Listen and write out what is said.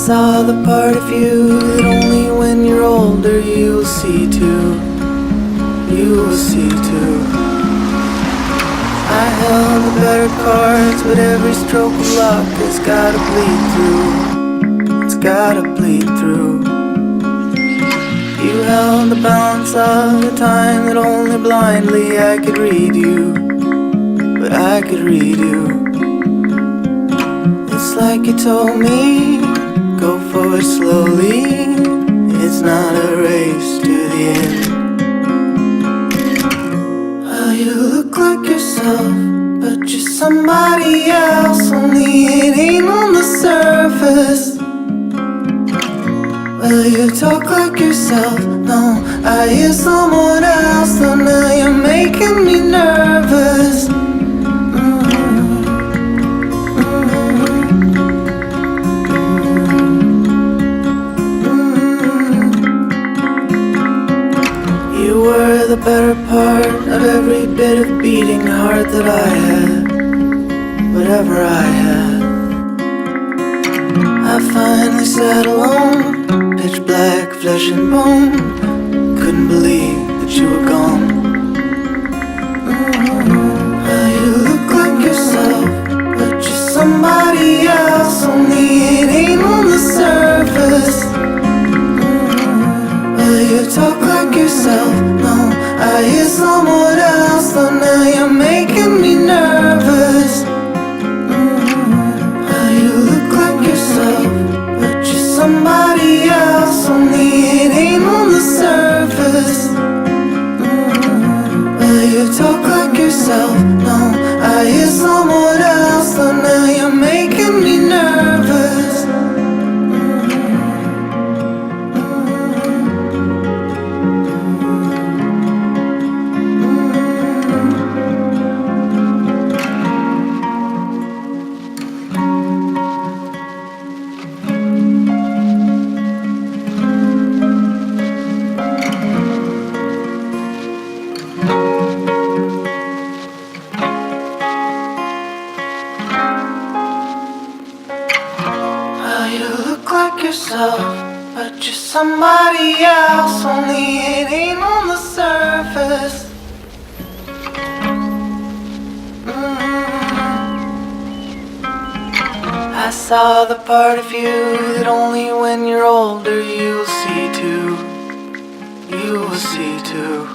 saw the part of you that only when you're older you'll see too. You will see too. I held the better cards, but every stroke of luck has gotta bleed through. It's gotta bleed through. You held the balance of the time that only blindly I could read you. But I could read you. It's like you told me, go for it slowly. It's not a race to the end. Well, you look like yourself, but you're somebody else. Only it ain't on the surface. Well, you talk like yourself, no, I hear someone else. So now you're making me nervous. You were the better part of every bit of beating heart that I had, whatever I had. I finally sat alone, pitch black, flesh and bone. Couldn't believe that you were gone. Well, you look like yourself, but you're somebody else. Only it ain't on the surface. Well, you talk like yourself, no, I hear someone else. So now you're making me nervous. Well, you look like yourself, but you're somebody else. Only it ain't on the surface. Well, you talk like yourself, no, I hear someone else. So now you're making me nervous. You look like yourself, but you're somebody else. Only it ain't on the surface. I saw the part of you that only when you're older you'll see too. You will see too.